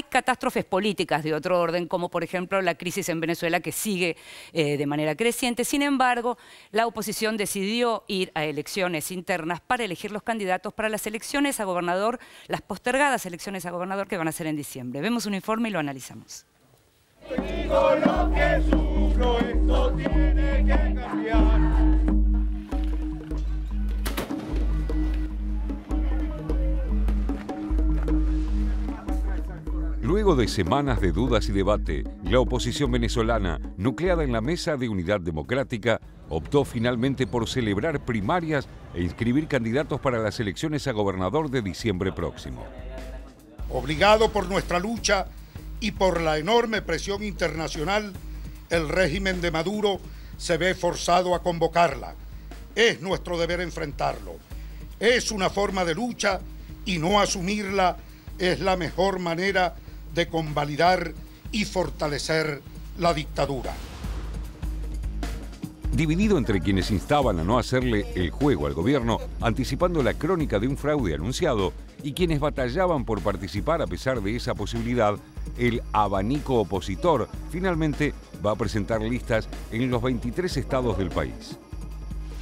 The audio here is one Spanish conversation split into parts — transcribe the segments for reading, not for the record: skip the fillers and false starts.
catástrofes políticas de otro orden, como por ejemplo la crisis en Venezuela, que sigue de manera creciente. Sin embargo, la oposición decidió ir a elecciones internas para elegir los candidatos para las elecciones a gobernador, las postergadas elecciones a gobernador que van a ser en diciembre. Vemos un informe y lo analizamos. Digo lo que sufro, esto tiene que cambiar. Luego de semanas de dudas y debate, la oposición venezolana, nucleada en la Mesa de Unidad Democrática, optó finalmente por celebrar primarias e inscribir candidatos para las elecciones a gobernador de diciembre próximo. Obligado por nuestra lucha y por la enorme presión internacional, el régimen de Maduro se ve forzado a convocarla. Es nuestro deber enfrentarlo. Es una forma de lucha y no asumirla es la mejor manera de convalidar y fortalecer la dictadura. Dividido entre quienes instaban a no hacerle el juego al gobierno, anticipando la crónica de un fraude anunciado, y quienes batallaban por participar a pesar de esa posibilidad, el abanico opositor finalmente va a presentar listas en los 23 estados del país.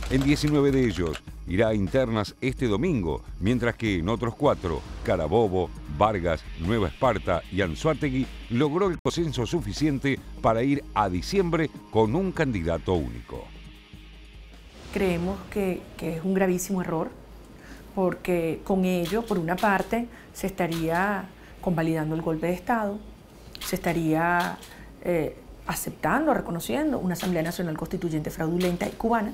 En 19 de ellos irá a internas este domingo, mientras que en otros 4, Carabobo, Vargas, Nueva Esparta y Anzoátegui, logró el consenso suficiente para ir a diciembre con un candidato único. Creemos que es un gravísimo error, porque con ello, por una parte, se estaría convalidando el golpe de Estado, se estaría aceptando, reconociendo una Asamblea Nacional Constituyente fraudulenta y cubana,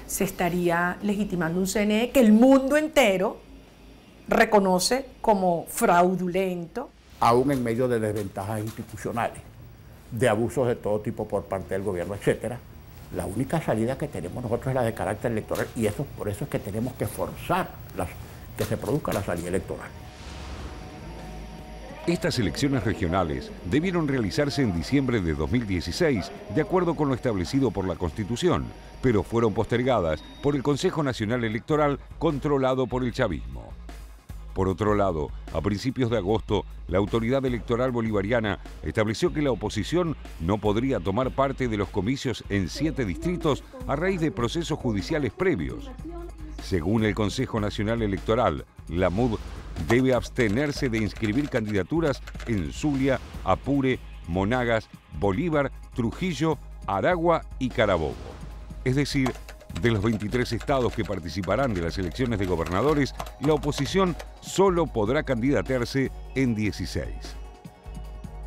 se estaría legitimando un CNE que el mundo entero reconoce como fraudulento. Aún en medio de desventajas institucionales, de abusos de todo tipo por parte del gobierno, etcétera, la única salida que tenemos nosotros es la de carácter electoral, y por eso es que tenemos que forzar que se produzca la salida electoral. Estas elecciones regionales debieron realizarse en diciembre de 2016, de acuerdo con lo establecido por la Constitución, pero fueron postergadas por el Consejo Nacional Electoral, controlado por el chavismo. Por otro lado, a principios de agosto, la Autoridad Electoral Bolivariana estableció que la oposición no podría tomar parte de los comicios en 7 distritos a raíz de procesos judiciales previos. Según el Consejo Nacional Electoral, la MUD debe abstenerse de inscribir candidaturas en Zulia, Apure, Monagas, Bolívar, Trujillo, Aragua y Carabobo. Es decir, de los 23 estados que participarán de las elecciones de gobernadores, la oposición solo podrá candidatearse en 16.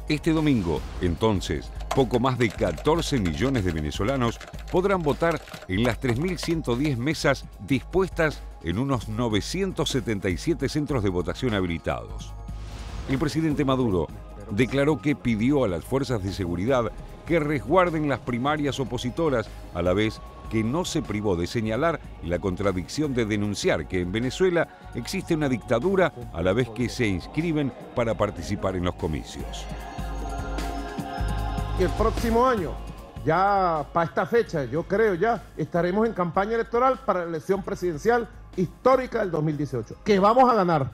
Este domingo, entonces, poco más de 14 millones de venezolanos podrán votar en las 3.110 mesas dispuestas en unos 977 centros de votación habilitados. El presidente Maduro declaró que pidió a las fuerzas de seguridad que resguarden las primarias opositoras, a la vez que no se privó de señalar la contradicción de denunciar que en Venezuela existe una dictadura a la vez que se inscriben para participar en los comicios. Y el próximo año, ya para esta fecha, yo creo ya, estaremos en campaña electoral para la elección presidencial histórica del 2018, que vamos a ganar.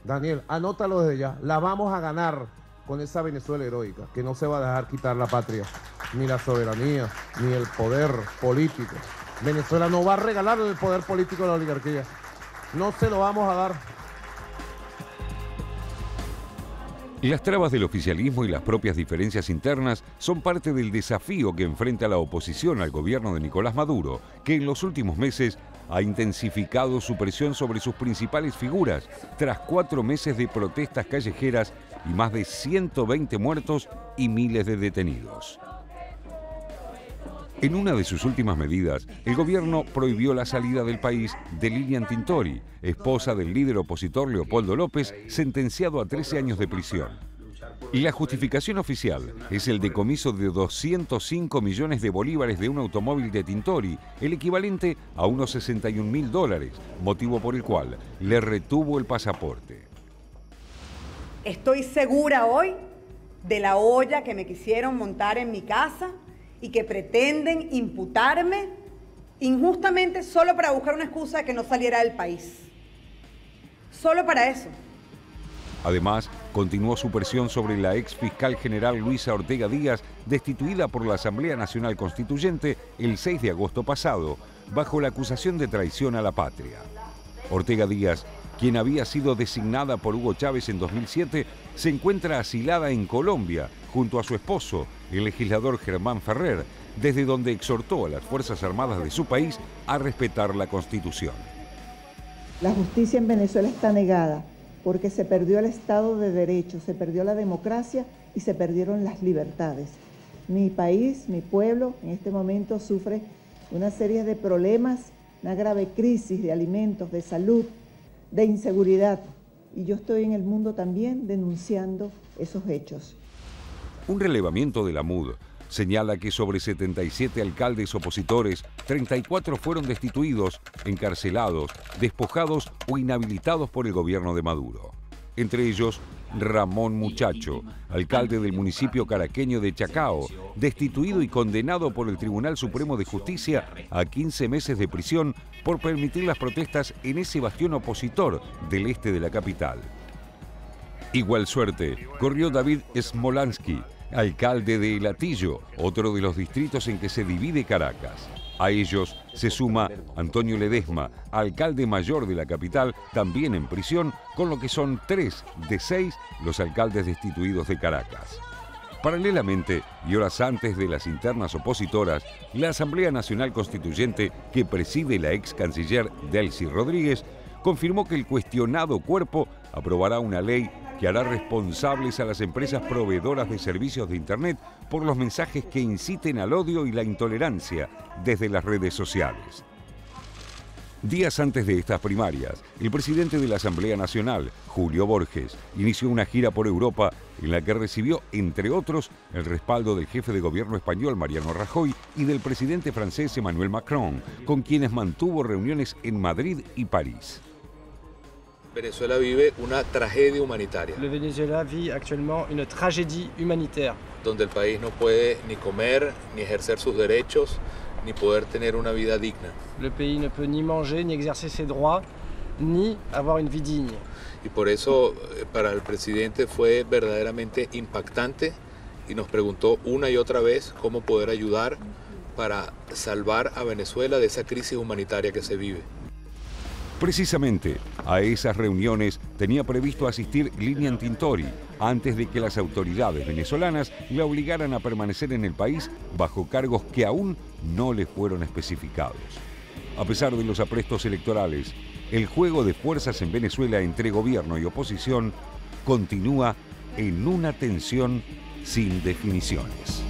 Daniel, anótalo desde ya, la vamos a ganar con esa Venezuela heroica, que no se va a dejar quitar la patria, ni la soberanía, ni el poder político. Venezuela no va a regalar el poder político a la oligarquía, no se lo vamos a dar. Las trabas del oficialismo y las propias diferencias internas son parte del desafío que enfrenta la oposición al gobierno de Nicolás Maduro, que en los últimos meses ha intensificado su presión sobre sus principales figuras, tras 4 meses de protestas callejeras y más de 120 muertos y miles de detenidos. En una de sus últimas medidas, el gobierno prohibió la salida del país de Lilian Tintori, esposa del líder opositor Leopoldo López, sentenciado a 13 años de prisión. Y la justificación oficial es el decomiso de 205 millones de bolívares de un automóvil de Tintori, el equivalente a unos $61.000, motivo por el cual le retuvo el pasaporte. Estoy segura hoy de la olla que me quisieron montar en mi casa y que pretenden imputarme injustamente solo para buscar una excusa de que no saliera del país. Solo para eso. Además, continuó su presión sobre la ex fiscal general Luisa Ortega Díaz, destituida por la Asamblea Nacional Constituyente el 6 de agosto pasado, bajo la acusación de traición a la patria. Ortega Díaz, quien había sido designada por Hugo Chávez en 2007, se encuentra asilada en Colombia junto a su esposo, el legislador Germán Ferrer, desde donde exhortó a las Fuerzas Armadas de su país a respetar la Constitución. La justicia en Venezuela está negada porque se perdió el Estado de Derecho, se perdió la democracia y se perdieron las libertades. Mi país, mi pueblo, en este momento sufre una serie de problemas, una grave crisis de alimentos, de salud, de inseguridad. Y yo estoy en el mundo también denunciando esos hechos. Un relevamiento de la MUD señala que sobre 77 alcaldes opositores, 34 fueron destituidos, encarcelados, despojados o inhabilitados por el gobierno de Maduro. Entre ellos, Ramón Muchacho, alcalde del municipio caraqueño de Chacao, destituido y condenado por el Tribunal Supremo de Justicia a 15 meses de prisión por permitir las protestas en ese bastión opositor del este de la capital. Igual suerte corrió David Smolansky, alcalde de El Hatillo, otro de los distritos en que se divide Caracas. A ellos se suma Antonio Ledesma, alcalde mayor de la capital, también en prisión, con lo que son 3 de 6 los alcaldes destituidos de Caracas. Paralelamente, y horas antes de las internas opositoras, la Asamblea Nacional Constituyente, que preside la ex canciller Delcy Rodríguez, confirmó que el cuestionado cuerpo aprobará una ley que hará responsables a las empresas proveedoras de servicios de Internet por los mensajes que inciten al odio y la intolerancia desde las redes sociales. Días antes de estas primarias, el presidente de la Asamblea Nacional, Julio Borges, inició una gira por Europa en la que recibió, entre otros, el respaldo del jefe de gobierno español, Mariano Rajoy, y del presidente francés, Emmanuel Macron, con quienes mantuvo reuniones en Madrid y París. Venezuela vive una tragedia humanitaria. Le Venezuela vit actuellement une tragédie humanitaire. Donde el país no puede ni comer, ni ejercer sus derechos, ni poder tener una vida digna. Le pays ne peut ni manger, ni exercer ses droits, ni avoir une vie digne. Y por eso para el presidente fue verdaderamente impactante y nos preguntó una y otra vez cómo poder ayudar para salvar a Venezuela de esa crisis humanitaria que se vive. Precisamente a esas reuniones tenía previsto asistir Lilian Tintori antes de que las autoridades venezolanas la obligaran a permanecer en el país bajo cargos que aún no le fueron especificados. A pesar de los aprestos electorales, el juego de fuerzas en Venezuela entre gobierno y oposición continúa en una tensión sin definiciones.